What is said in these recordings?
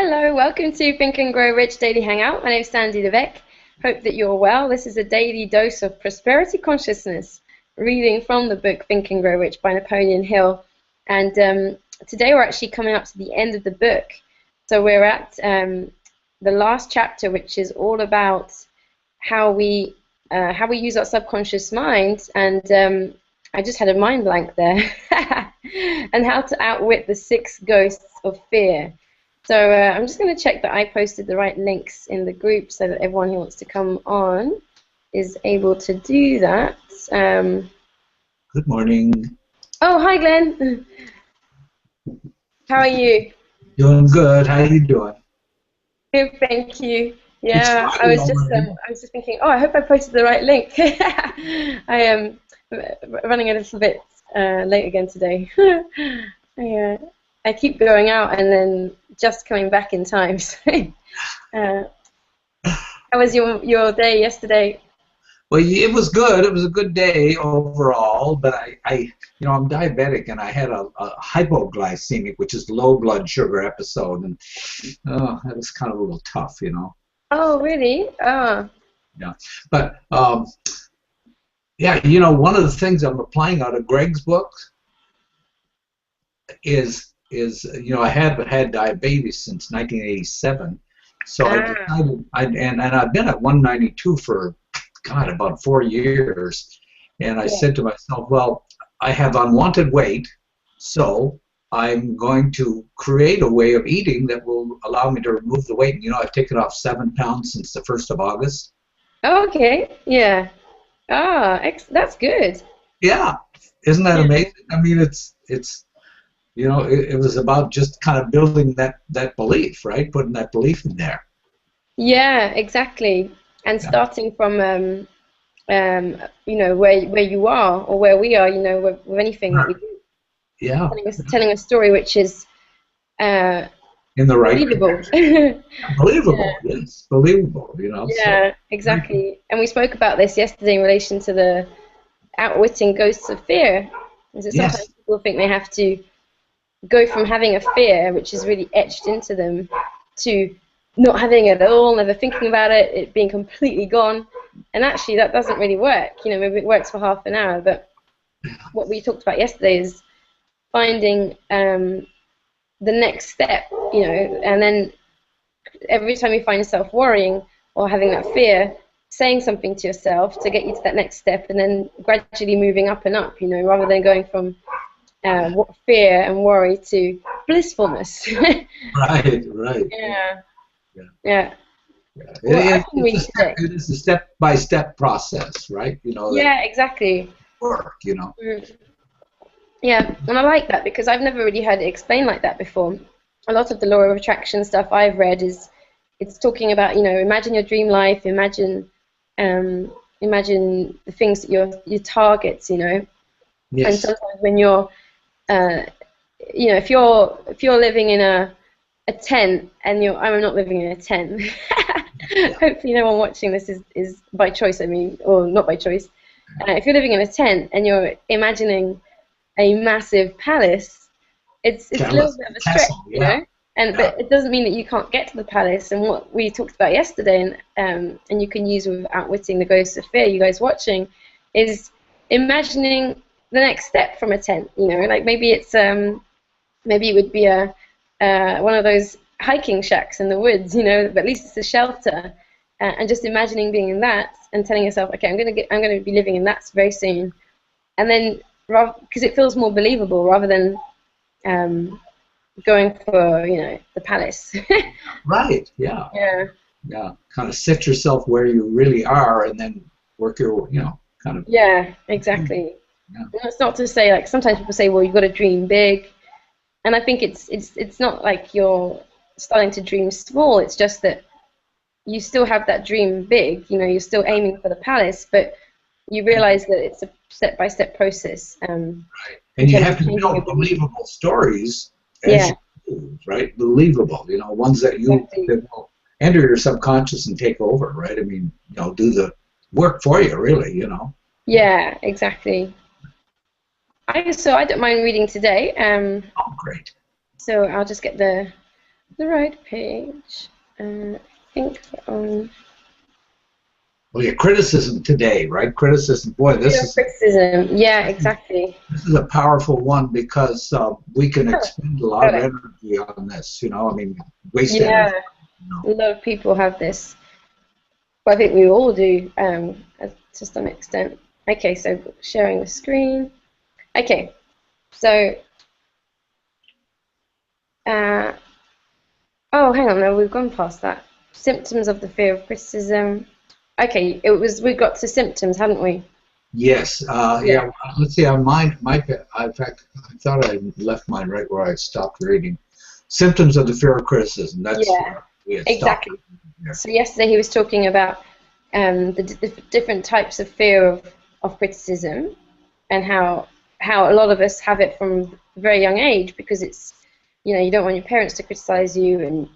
Hello, welcome to Think and Grow Rich Daily Hangout. My name is Sandy Levesque. Hope that you're well. This is a daily dose of prosperity consciousness, reading from the book Think and Grow Rich by Napoleon Hill. And today we're actually coming up to the end of the book. So we're at the last chapter, which is all about how we use our subconscious mind. And I just had a mind blank there. And how to outwit the 6 ghosts of fear. So I'm just going to check that I posted the right links in the group so that everyone who wants to come on is able to do that. Good morning. Oh, hi, Glenn. How are you? Doing good. How you doing? Good, thank you. It's Yeah, I Friday was already. just thinking, oh, I hope I posted the right link. I am running a little bit late again today. I keep going out and then just coming back in time. So, how was your day yesterday? Well, it was good. It was a good day overall, but I'm diabetic and I had a hypoglycemic, which is low blood sugar episode, and that was kind of a little tough. Oh, really? Oh. Yeah, but yeah, one of the things I'm applying out of Greg's book is I have had diabetes since 1987, so I decided, and I've been at 192 for about 4 years, and I said to myself, well, I have unwanted weight, so I'm going to create a way of eating that will allow me to remove the weight. I've taken off 7 pounds since the 1st of August. Okay, yeah. That's good. Yeah, isn't that amazing? I mean, it's it was about just kind of building that belief, right? Putting that belief in there. Yeah, exactly. And starting from where you are or where we are, with anything that we do. Yeah. Telling a story which is in the right believable. Believable, yes, believable. Yeah, exactly. And we spoke about this yesterday in relation to the outwitting ghosts of fear. Because sometimes people think they have to go from having a fear, which is really etched into them, to not having it at all, never thinking about it, it being completely gone. And actually, that doesn't really work. Maybe it works for half an hour, but what we talked about yesterday is finding the next step, and then every time you find yourself worrying or having that fear, saying something to yourself to get you to that next step, and then gradually moving up and up, rather than going from fear and worry to blissfulness. Right. Yeah. Well, it is a step-by-step process, right? Yeah, exactly. Work, Yeah, and I like that because I've never really heard it explained like that before. A lot of the law of attraction stuff I've read it's talking about, imagine your dream life, imagine the things that your targets, Yes. And sometimes when you're if you're living in a tent and I'm not living in a tent. Hopefully no one watching this is by choice, or not by choice. If you're living in a tent and you're imagining a massive palace, it's a little bit of a stretch, but it doesn't mean that you can't get to the palace. And what we talked about yesterday, and you can use with outwitting the ghosts of fear, you guys watching, is imagining the next step from a tent. Like maybe it's maybe it would be one of those hiking shacks in the woods, but at least it's a shelter, and just imagining being in that and telling yourself, okay, I'm going to be living in that very soon, and then because it feels more believable rather than going for the palace. Right. Yeah. Kind of set yourself where you really are, and then work your kind of. Yeah, exactly. Yeah. And it's not to say, like, sometimes people say, well, you've got to dream big. And I think it's not like you're starting to dream small. It's just that you still have that dream big. You're still aiming for the palace, but you realize that it's a step-by-step process. Right. And you have to build believable stories as you move, right? Believable, ones that that will enter your subconscious and take over, right? Do the work for you, really, Yeah, exactly. So I don't mind reading today. Oh, great. So I'll just get the the right page. I think we're on Well, yeah, criticism today, right? Criticism. Boy, fear of criticism. Yeah, exactly. this is a powerful one because we can Oh, expend a lot got of it. energy on this. I mean, waste Yeah, energy. a lot of people have this. Well, I think we all do, to some extent. Okay, so sharing the screen. Okay, so uh, oh, hang on, no, we've gone past that. Symptoms of the fear of criticism. Okay, we got to symptoms, hadn't we? Yes. Yeah. Yeah. Let's see. On mine, in fact, I thought I left mine right where I stopped reading. Symptoms of the fear of criticism. That's Yeah, where we had stopped exactly. there. So yesterday he was talking about the different types of fear of criticism, and how a lot of us have it from a very young age because it's, you don't want your parents to criticize you, and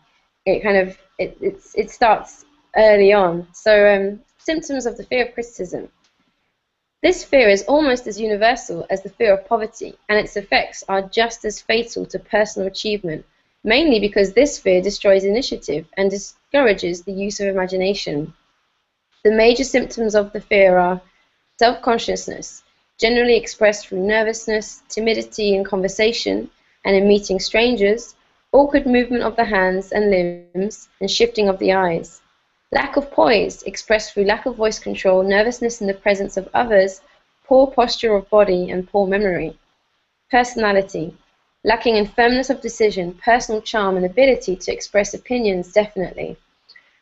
it kind of it starts early on. So symptoms of the fear of criticism. This fear is almost as universal as the fear of poverty, and its effects are just as fatal to personal achievement, mainly because this fear destroys initiative and discourages the use of imagination. The major symptoms of the fear are self-consciousness, generally expressed through nervousness, timidity in conversation and in meeting strangers, awkward movement of the hands and limbs, and shifting of the eyes. Lack of poise, expressed through lack of voice control, nervousness in the presence of others, poor posture of body, and poor memory. Personality, lacking in firmness of decision, personal charm, and ability to express opinions definitely.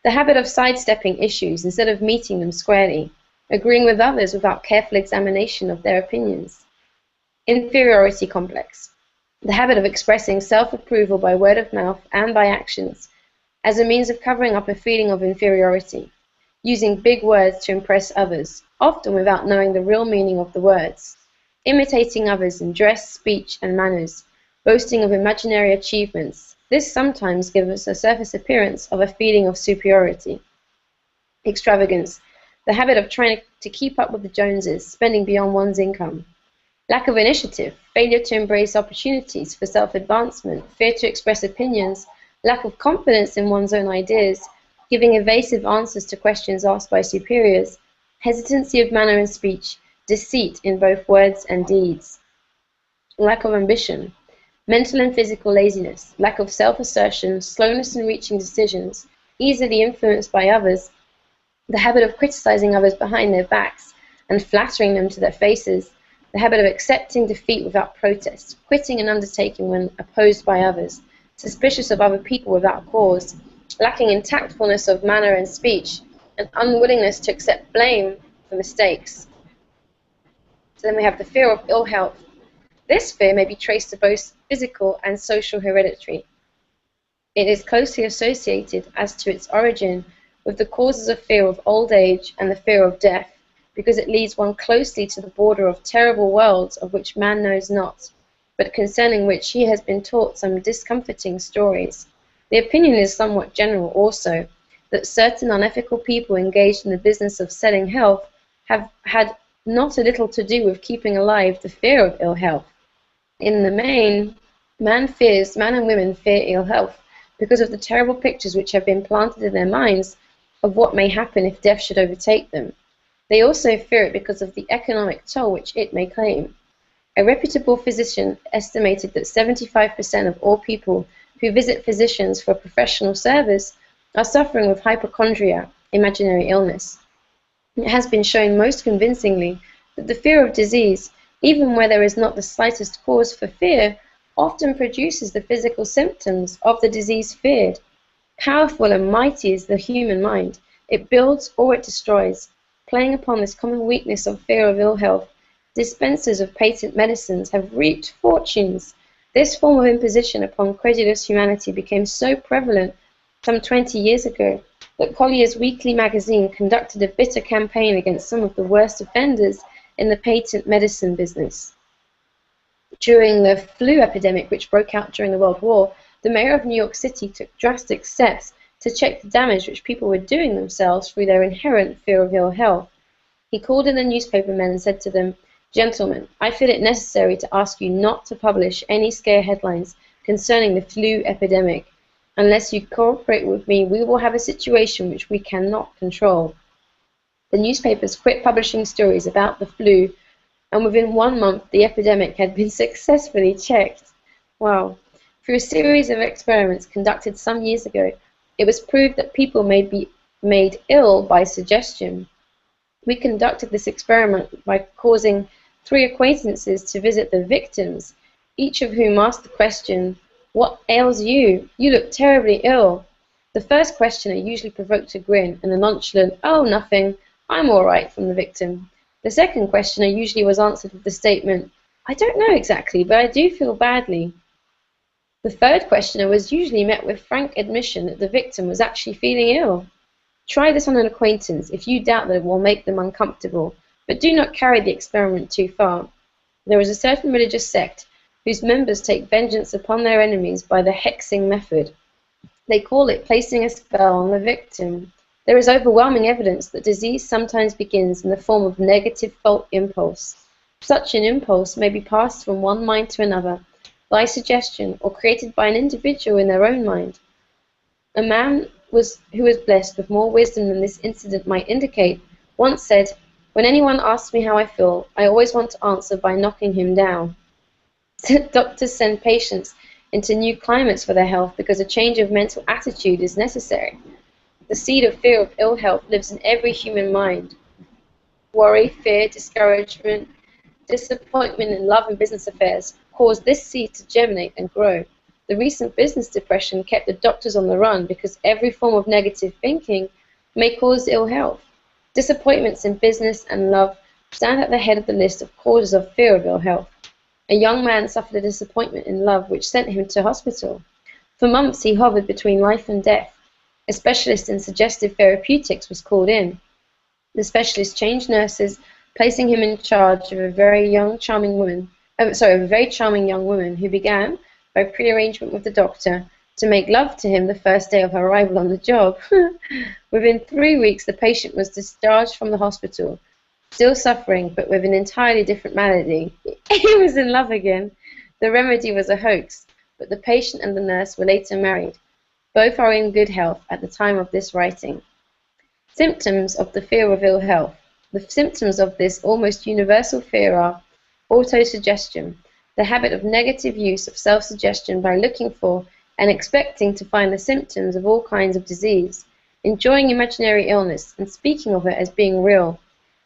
The habit of sidestepping issues instead of meeting them squarely, agreeing with others without careful examination of their opinions. Inferiority complex, the habit of expressing self-approval by word of mouth and by actions as a means of covering up a feeling of inferiority, using big words to impress others, often without knowing the real meaning of the words, imitating others in dress, speech, and manners, boasting of imaginary achievements. This sometimes gives us a surface appearance of a feeling of superiority. Extravagance, the habit of trying to keep up with the Joneses, spending beyond one's income. Lack of initiative, failure to embrace opportunities for self-advancement, fear to express opinions, lack of confidence in one's own ideas, giving evasive answers to questions asked by superiors, hesitancy of manner and speech, deceit in both words and deeds. Lack of ambition, mental and physical laziness, lack of self-assertion, slowness in reaching decisions, easily influenced by others, the habit of criticizing others behind their backs and flattering them to their faces, the habit of accepting defeat without protest, quitting an undertaking when opposed by others, suspicious of other people without cause, lacking in tactfulness of manner and speech, and unwillingness to accept blame for mistakes. So then we have the fear of ill health. This fear may be traced to both physical and social heredity. It is closely associated as to its origin with the causes of fear of old age and the fear of death, because it leads one closely to the border of terrible worlds of which man knows not, but concerning which he has been taught some discomforting stories. The opinion is somewhat general also, that certain unethical people engaged in the business of selling health have had not a little to do with keeping alive the fear of ill health. In the main, man and women fear ill health because of the terrible pictures which have been planted in their minds of what may happen if death should overtake them. They also fear it because of the economic toll which it may claim. A reputable physician estimated that 75% of all people who visit physicians for professional service are suffering with hypochondria, imaginary illness. It has been shown most convincingly that the fear of disease, even where there is not the slightest cause for fear, often produces the physical symptoms of the disease feared. Powerful and mighty is the human mind. It builds or it destroys. Playing upon this common weakness of fear of ill health, dispensers of patent medicines have reaped fortunes. This form of imposition upon credulous humanity became so prevalent some 20 years ago that Collier's Weekly magazine conducted a bitter campaign against some of the worst offenders in the patent medicine business. During the flu epidemic which broke out during the World War, the mayor of New York City took drastic steps to check the damage which people were doing themselves through their inherent fear of ill health. He called in the newspapermen and said to them, "Gentlemen, I feel it necessary to ask you not to publish any scare headlines concerning the flu epidemic. Unless you cooperate with me, we will have a situation which we cannot control. The newspapers quit publishing stories about the flu, and within 1 month the epidemic had been successfully checked. Wow. Through a series of experiments conducted some years ago, it was proved that people may be made ill by suggestion. We conducted this experiment by causing 3 acquaintances to visit the victims, each of whom asked the question, "What ails you? You look terribly ill." The first questioner usually provoked a grin and a nonchalant, "Oh, nothing, I'm all right," from the victim. The second questioner usually was answered with the statement, "I don't know exactly, but I do feel badly." The third questioner was usually met with frank admission that the victim was actually feeling ill. Try this on an acquaintance if you doubt that it will make them uncomfortable, but do not carry the experiment too far. There is a certain religious sect whose members take vengeance upon their enemies by the hexing method. They call it placing a spell on the victim. There is overwhelming evidence that disease sometimes begins in the form of negative thought impulse. Such an impulse may be passed from one mind to another by suggestion or created by an individual in their own mind. A man who was blessed with more wisdom than this incident might indicate once said, "When anyone asks me how I feel, I always want to answer by knocking him down." Doctors send patients into new climates for their health because a change of mental attitude is necessary. The seed of fear of ill health lives in every human mind. Worry, fear, discouragement, disappointment in love and business affairs cause this seed to germinate and grow. The recent business depression kept the doctors on the run because every form of negative thinking may cause ill health. Disappointments in business and love stand at the head of the list of causes of fear of ill health. A young man suffered a disappointment in love which sent him to hospital. For months he hovered between life and death. A specialist in suggestive therapeutics was called in. The specialist changed nurses, placing him in charge of a very charming young woman who began, by pre-arrangement with the doctor, to make love to him the first day of her arrival on the job. Within 3 weeks, the patient was discharged from the hospital, still suffering, but with an entirely different malady. He was in love again. The remedy was a hoax, but the patient and the nurse were later married. Both are in good health at the time of this writing. Symptoms of the fear of ill health. The symptoms of this almost universal fear are autosuggestion, the habit of negative use of self-suggestion by looking for and expecting to find the symptoms of all kinds of disease, enjoying imaginary illness and speaking of it as being real,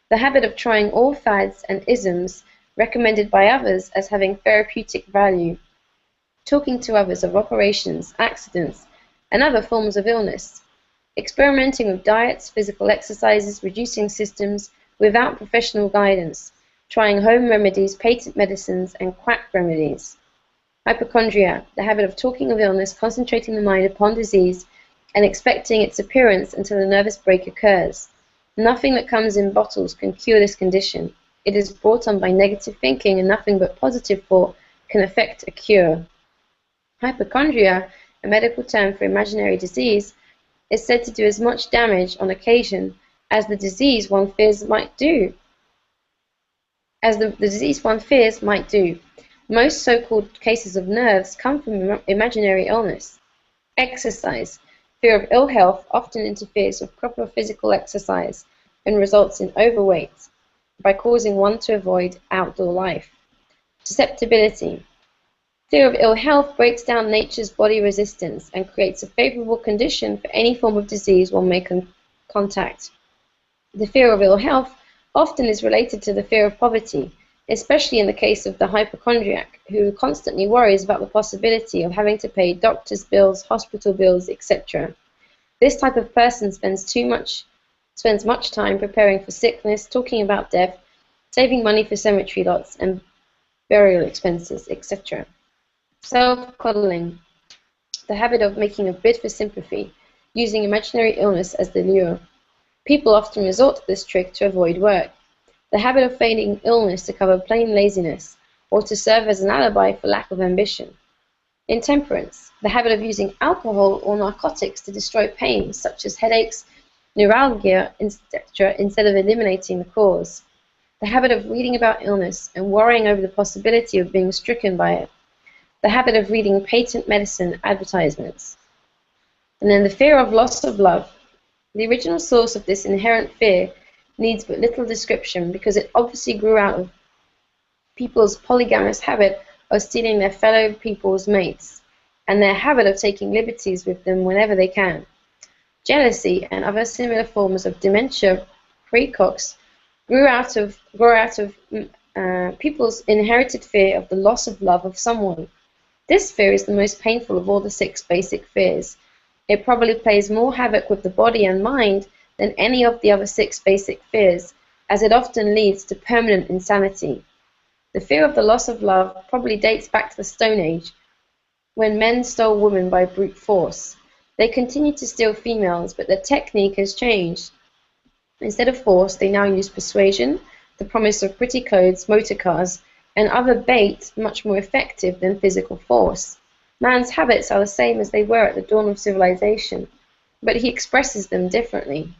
the habit of trying all fads and isms recommended by others as having therapeutic value, talking to others of operations, accidents, and other forms of illness, experimenting with diets, physical exercises, reducing systems without professional guidance, trying home remedies, patent medicines, and quack remedies. Hypochondria, the habit of talking of illness, concentrating the mind upon disease, and expecting its appearance until a nervous break occurs. Nothing that comes in bottles can cure this condition. It is brought on by negative thinking, and nothing but positive thought can effect a cure. Hypochondria, a medical term for imaginary disease, is said to do as much damage on occasion as the disease one fears might do. Most so-called cases of nerves come from imaginary illness. Exercise. Fear of ill health often interferes with proper physical exercise and results in overweight by causing one to avoid outdoor life. Susceptibility. Fear of ill health breaks down nature's body resistance and creates a favorable condition for any form of disease one may contact. The fear of ill health often is related to the fear of poverty, especially in the case of the hypochondriac, who constantly worries about the possibility of having to pay doctor's bills, hospital bills, etc. This type of person spends much time preparing for sickness, talking about death, saving money for cemetery lots and burial expenses, etc. Self-coddling, the habit of making a bid for sympathy, using imaginary illness as the lure. People often resort to this trick to avoid work. The habit of feigning illness to cover plain laziness, or to serve as an alibi for lack of ambition. Intemperance, the habit of using alcohol or narcotics to destroy pain, such as headaches, neuralgia, etc., instead of eliminating the cause. The habit of reading about illness and worrying over the possibility of being stricken by it. The habit of reading patent medicine advertisements. And then the fear of loss of love. The original source of this inherent fear needs but little description because it obviously grew out of people's polygamous habit of stealing their fellow people's mates and their habit of taking liberties with them whenever they can. Jealousy and other similar forms of dementia precox grew out of people's inherited fear of the loss of love of someone. This fear is the most painful of all the 6 basic fears. It probably plays more havoc with the body and mind than any of the other 6 basic fears, as it often leads to permanent insanity. The fear of the loss of love probably dates back to the Stone Age, when men stole women by brute force. They continue to steal females, but their technique has changed. Instead of force, they now use persuasion, the promise of pretty clothes, motor cars, and other bait much more effective than physical force. Man's habits are the same as they were at the dawn of civilization, but he expresses them differently.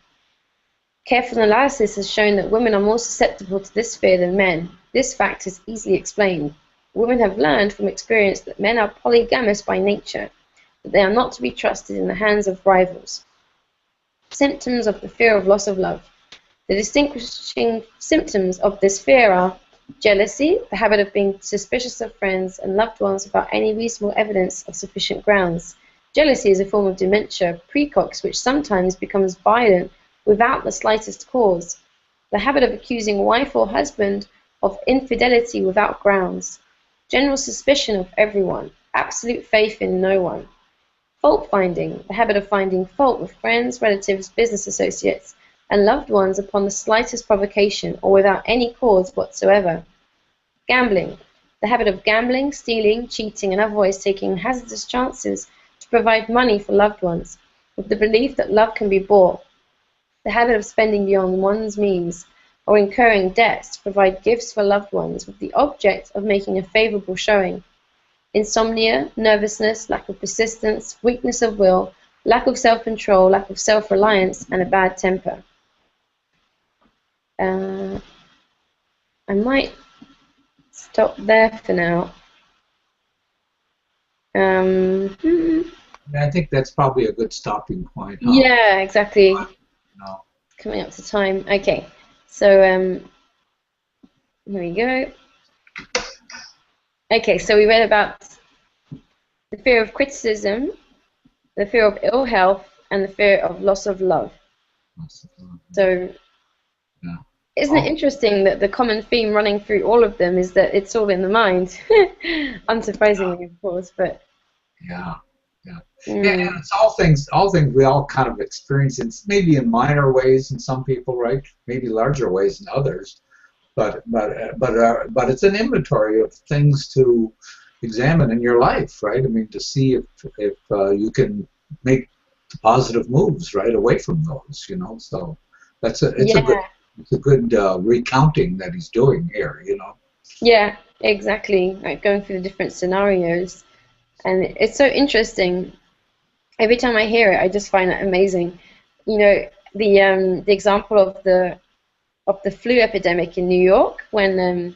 Careful analysis has shown that women are more susceptible to this fear than men. This fact is easily explained. Women have learned from experience that men are polygamous by nature, that they are not to be trusted in the hands of rivals. Symptoms of the fear of loss of love. The distinguishing symptoms of this fear are jealousy, the habit of being suspicious of friends and loved ones without any reasonable evidence of sufficient grounds. Jealousy is a form of dementia precox which sometimes becomes violent without the slightest cause. The habit of accusing wife or husband of infidelity without grounds. General suspicion of everyone. Absolute faith in no one. Fault finding, the habit of finding fault with friends, relatives, business associates, and loved ones upon the slightest provocation or without any cause whatsoever. Gambling, the habit of gambling, stealing, cheating, and otherwise taking hazardous chances to provide money for loved ones, with the belief that love can be bought. The habit of spending beyond one's means or incurring debts to provide gifts for loved ones with the object of making a favorable showing. Insomnia, nervousness, lack of persistence, weakness of will, lack of self-control, lack of self-reliance, and a bad temper. I might stop there for now. I think that's probably a good stopping point. Huh? Yeah, exactly. No. Coming up to time. Okay, so here we go. Okay, so we read about the fear of criticism, the fear of ill health, and the fear of loss of love. So, yeah. Isn't it interesting that the common theme running through all of them is that it's all in the mind? Unsurprisingly, of course, but yeah. And it's all things we all kind of experience, maybe in minor ways in some people, right? Maybe larger ways in others, but it's an inventory of things to examine in your life, right? I mean, to see if you can make positive moves right away from those, you know. So it's a good recounting that he's doing here, you know. Yeah, exactly. Like going through the different scenarios, and it's so interesting. Every time I hear it, I just find it amazing. You know, the example of the flu epidemic in New York, when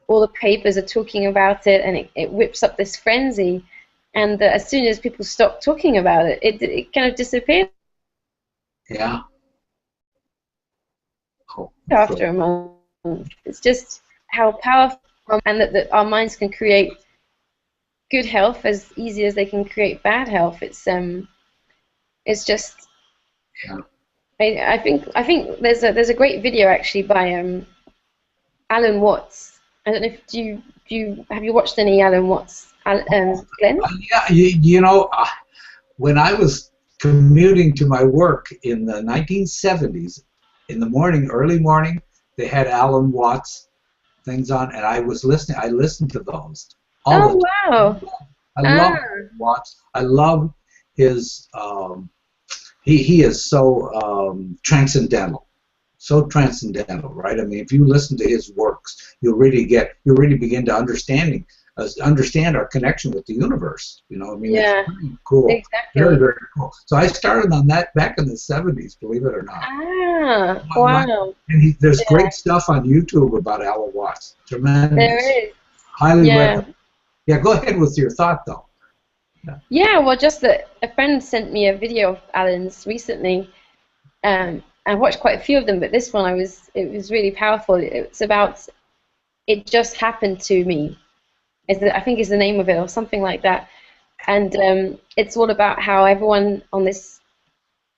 all the papers are talking about it, and it whips up this frenzy, and as soon as people stop talking about it, it kind of disappears. Yeah. Oh, after a month. It's just how powerful, and that our minds can create good health as easy as they can create bad health. It's just. Yeah. I think there's a great video actually by Alan Watts. I don't know if have you watched any Alan Watts, Glenn? Yeah, you know, when I was commuting to my work in the 1970s, in the morning, early morning, they had Alan Watts things on, and I was listening. I listened to those. Oh wow! I love Watts. I love his. He is so transcendental. So transcendental, right? I mean, if you listen to his works, you'll really begin to understand our connection with the universe. You know, I mean, yeah, it's pretty cool. Exactly. Very, very cool. So I started on that back in the 70s, believe it or not. Ah, wow. And there's great stuff on YouTube about Alan Watts. Tremendous. There is. Highly recommend. Yeah, go ahead with your thought, though. Yeah, well, just that a friend sent me a video of Alan's recently. I watched quite a few of them, but this one it was really powerful. It's about it just happened to me. I think is the name of it or something like that. And it's all about how everyone on this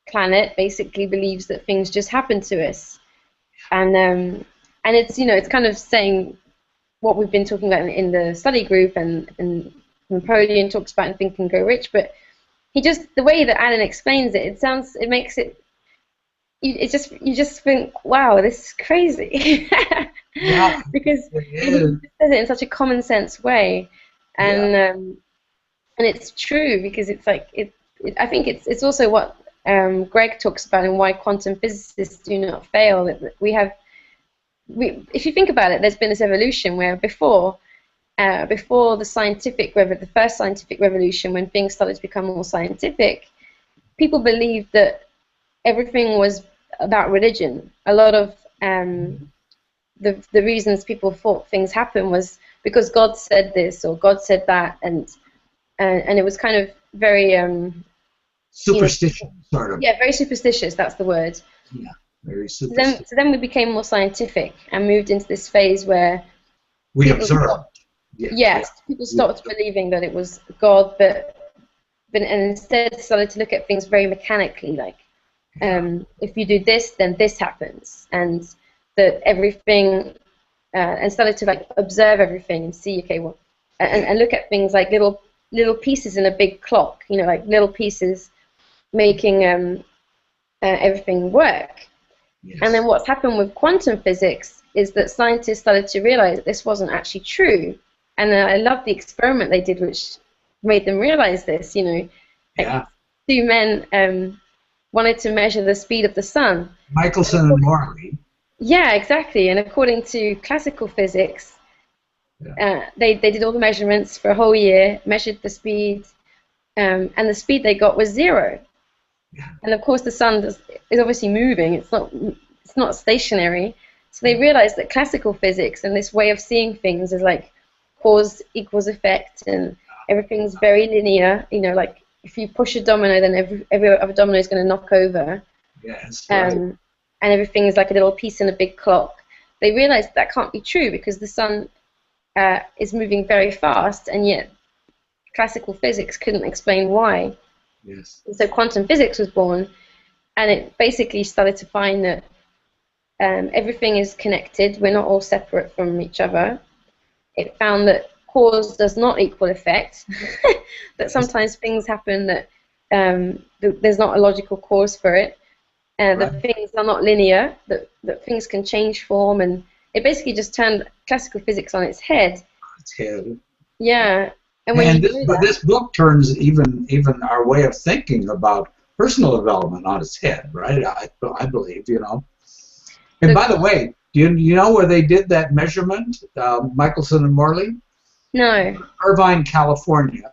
planet basically believes that things just happen to us, and it's it's kind of saying what we've been talking about in the study group and Napoleon talks about in Think and Grow Rich, but the way that Alan explains it, it makes it you just think, wow, this is crazy. Yeah, Because it he is. says it in such a common sense way, Yeah, and it's true because it's like I think it's also what Greg talks about and why quantum physicists do not fail. That if you think about it, there's been this evolution where before the first scientific revolution, when things started to become more scientific, people believed that everything was about religion. A lot of the reasons people thought things happen was because God said this or God said that, and it was kind of very superstition, sort of. yeah, very superstitious. That's the word. Yeah, very superstitious. So then we became more scientific and moved into this phase where We people observe. stopped, Yes, yeah. yes, people stopped believing that it was God, and instead started to look at things very mechanically, like if you do this, then this happens, and that everything, and started to like observe everything and see, okay, well, and look at things like little pieces in a big clock, like little pieces making everything work. Yes. And then what's happened with quantum physics is that scientists started to realize that this wasn't actually true. And I love the experiment they did, which made them realize this. Yeah. Two men wanted to measure the speed of the sun. Michelson and Morley. Yeah, exactly. And according to classical physics, they did all the measurements for a whole year, measured the speed, and the speed they got was 0. Yeah. And of course, the sun is obviously moving. It's not stationary. So they realized that classical physics and this way of seeing things is like cause equals effect, and everything's very linear. Like if you push a domino, then every other domino is going to knock over. Yes. Right. And everything is like a little piece in a big clock. They realized that can't be true because the sun is moving very fast, and yet classical physics couldn't explain why. Yes. And so quantum physics was born, and it basically started to find that everything is connected. We're not all separate from each other. It found that cause does not equal effect, that sometimes things happen that there's not a logical cause for it, that things are not linear, that things can change form, and it basically just turned classical physics on its head. Yeah. And this book turns even our way of thinking about personal development on its head, right? I believe, And by the way, do you know where they did that measurement, Michelson and Morley? No. Irvine, California.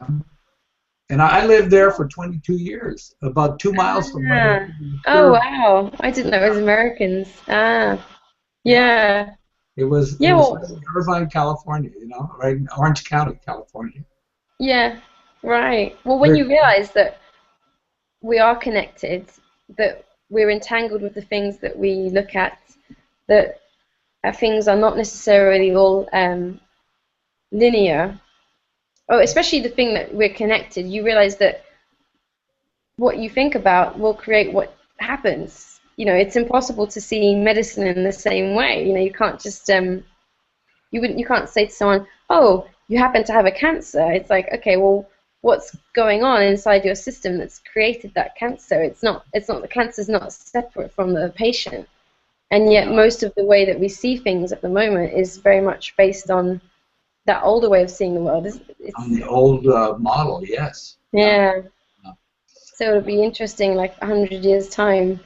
And I lived there for 22 years, about 2 miles from where. Oh, wow. I didn't know it was Americans. Yeah. It was Irvine, California, right in Orange County, California. Yeah, right. Well, when you realize that we are connected, that we're entangled with the things that we look at, that things are not necessarily all linear, especially the thing that we're connected, you realize that what you think about will create what happens. It's impossible to see medicine in the same way. You can't just you can't say to someone, "Oh, you happen to have a cancer." It's like, okay, well, what's going on inside your system that's created that cancer? The cancer's not separate from the patient, and yet most of the way that we see things at the moment is very much based on that older way of seeing the world. It's on the old model, yes. Yeah. So it'll be interesting, like 100 years time.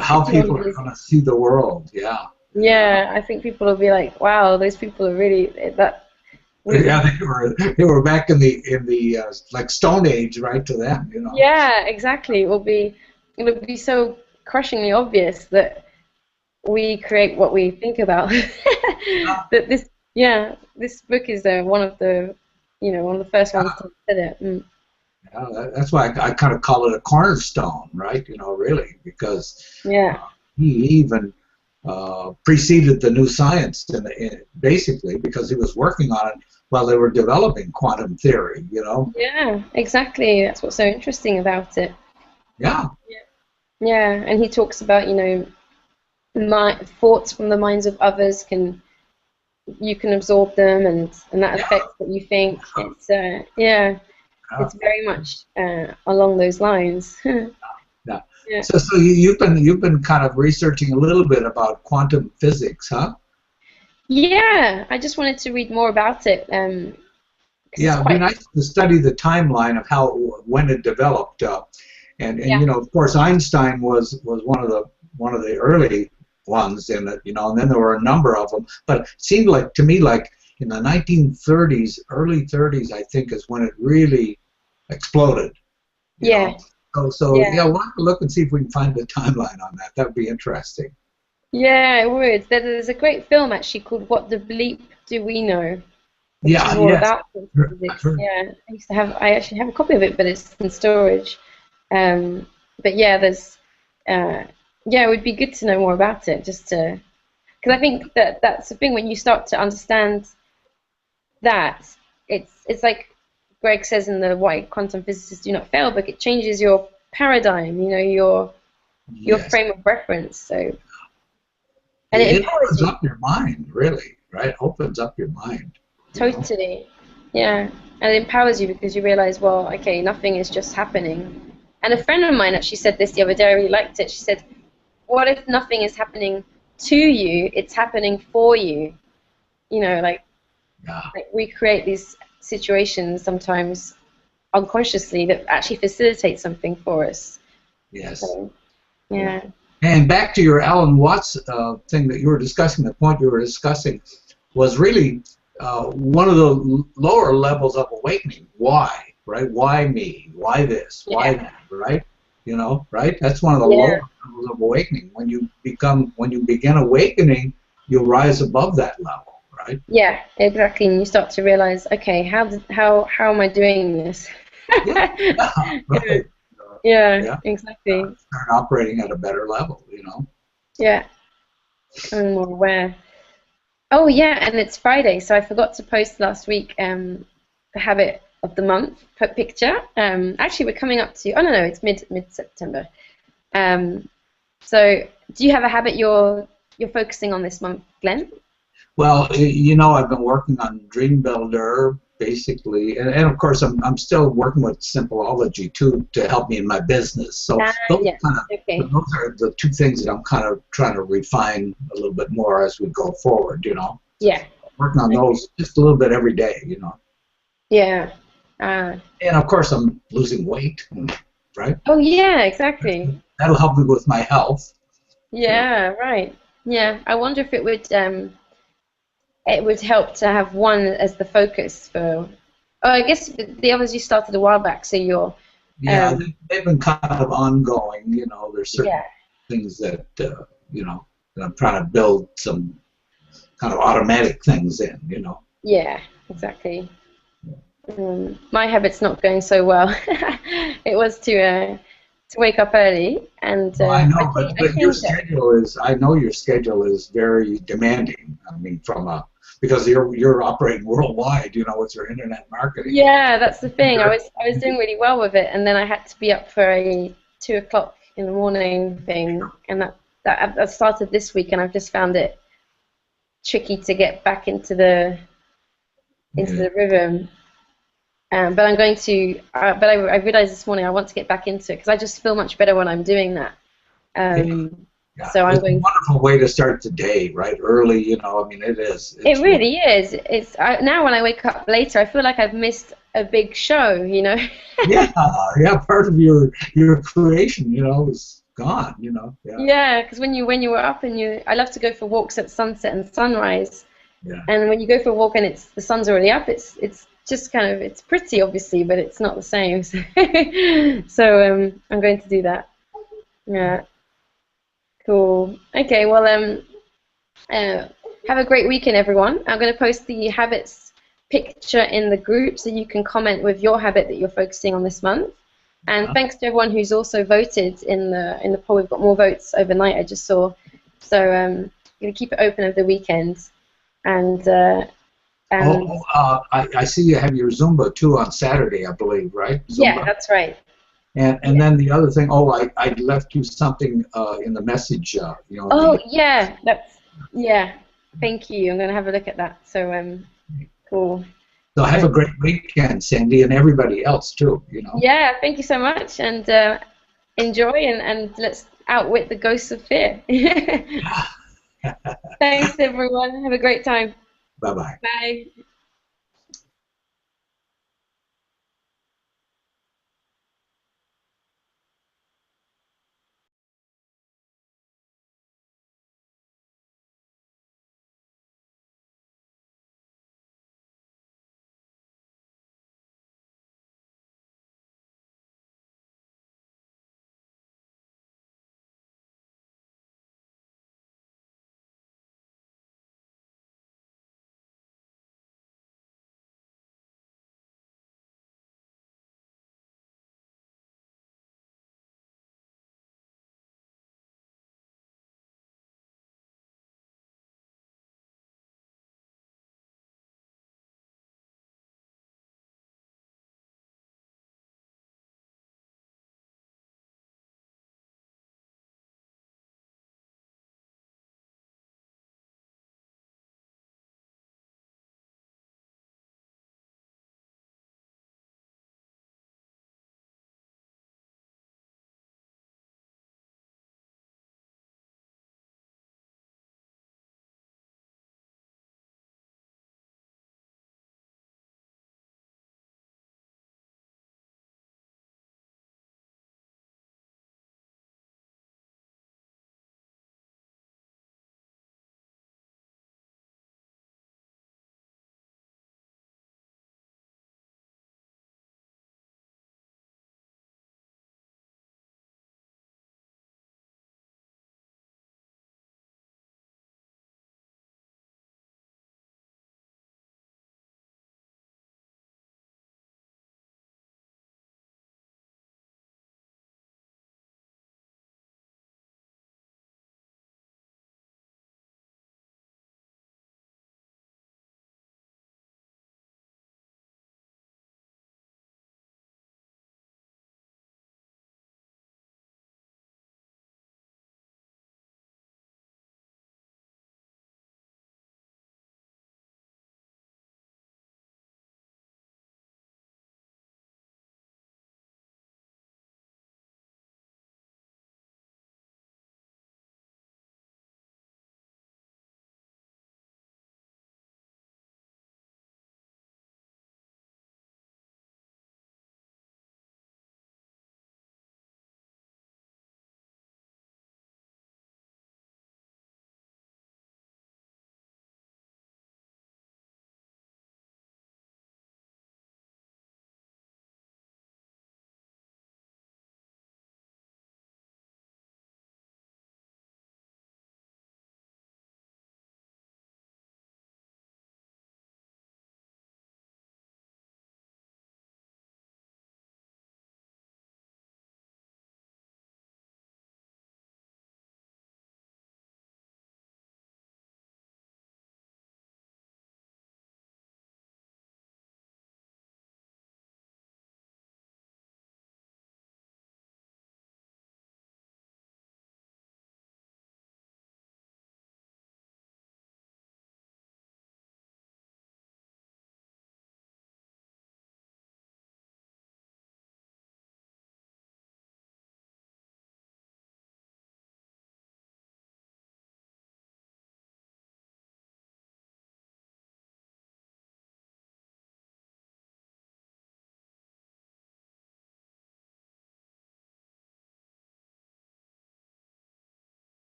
How people are going to see the world, yeah. Yeah, I think people will be like, "Wow, those people are really that." Yeah, they were back in the like Stone Age, right, to them, Yeah, exactly. It'll be so crushingly obvious that we create what we think about. That this book is one of the first ones to consider. Yeah, that's why I kind of call it a cornerstone, right? You know, really, because Yeah. he even preceded the new science, basically because he was working on it while they were developing quantum theory. You know. Yeah, exactly. That's what's so interesting about it. Yeah. Yeah, and he talks about, my thoughts from the minds of others you can absorb them, and that Yeah. affects what you think. It's yeah, Yeah. it's very much along those lines. Yeah. Yeah. So you've been kind of researching a little bit about quantum physics, huh? Yeah, I just wanted to read more about it, because it's Yeah, it'd be quite, nice to study the timeline of how when it developed. And yeah, you know, of course, Einstein was one of the early ones in it. You know, and then there were a number of them. But it seemed like to me like in the 1930s, early 30s, I think, is when it really exploded. You yeah, know, so yeah, yeah, we'll have to look and see if we can find the timeline on that. That would be interesting. yeah, it would. There's a great film actually called "What the Bleep Do We Know," which is Yeah, all yes, about quantum I physics. heard. Yeah, I actually have a copy of it, but it's in storage. Um, but yeah, uh, yeah, it would be good to know more about it, just to, because I think that that's the thing when you start to understand that it's like Greg says in the Why Quantum Physicists Do Not Fail book, it changes your paradigm, your Yes. frame of reference. So, and it It empowers opens you up your mind, really, right? Opens up your mind, you know? totally. Yeah, and it empowers you because you realize, well, okay, nothing is just happening. And a friend of mine actually said this the other day. I really liked it. She said, "What if nothing is happening to you? It's happening for you." Like Yeah, we create these situations sometimes unconsciously that actually facilitate something for us. yes. So, Yeah. yeah, And back to your Alan Watts thing that you were discussing, the point you were discussing was really one of the lower levels of awakening. Why, right? Why me? Why this? Why yeah, that? Right? You know, right? That's one of the yeah, lower levels of awakening. When you begin awakening, you'll rise above that level, right? yeah, exactly. And you start to realize, okay, how am I doing this? Yeah, yeah, Yeah, right. yeah, Yeah, exactly. start operating at a better level, you know. Yeah, I'm more aware. Oh yeah, and it's Friday, so I forgot to post last week the habit of the month picture. Actually, we're coming up to. Oh no, it's mid September. Um, so do you have a habit you're focusing on this month, Glenn? Well, you know, I've been working on Dream Builder basically, and of course, I'm still working with Simpleology too to help me in my business. So Ah, yeah. Okay. those are the two things that I'm kind of trying to refine a little bit more as we go forward. You know, Yeah. working on Okay. those just a little bit every day. You know, Yeah. Uh, and of course, I'm losing weight, right? oh yeah, exactly. That'll help me with my health. You know, Yeah, right. Yeah. I wonder if it would help to have one as the focus for. Oh, I guess the others you started a while back, so you're yeah, um they've been kind of ongoing. You know, there's yeah. certain things that you know that I'm trying to build some kind of automatic things in, you know. Yeah, exactly. My habit's not going so well. It was to wake up early, and Well, I know, I but your changed it. schedule is, I know your schedule is very demanding. I mean, because you're operating worldwide, you know, with your internet marketing. Yeah, that's the thing. I You're- was I was doing really well with it, and then I had to be up for a 2 o'clock in the morning thing, and that started this week, and I've just found it tricky to get back into Yeah, the rhythm. But I'm going to. But I realized this morning I want to get back into it because I just feel much better when I'm doing that. yeah, yeah. So I'm It's a going. wonderful way to start the day, right? Early, you know. I mean, it is. It It's really is. Now when I wake up later, I feel like I've missed a big show. yeah, yeah. Part of your creation, you know, is gone. You know. Yeah, Yeah, because when you were up and I love to go for walks at sunset and sunrise, yeah. and when you go for a walk and the sun's already up, it's just kind of it's pretty obviously, but it's not the same. So I'm going to do that. Yeah, cool. Okay, well uh, have a great weekend, everyone. I'm going to post the habits picture in the group so you can comment with your habit that you're focusing on this month. And thanks to everyone who's also voted in the poll. We've got more votes overnight, I just saw. So I'm going to keep it open over the weekend. And I see you have your Zumba too on Saturday, I believe, right? Zumba? Yeah, that's right. And then the other thing, I left you something in the message, yeah, yeah. Thank you. I'm going to have a look at that. So cool. So have a great weekend, Sandy, and everybody else too. Yeah, thank you so much, and enjoy, and let's outwit the ghosts of fear. Thanks, everyone. Have a great time. Bye-bye. Bye.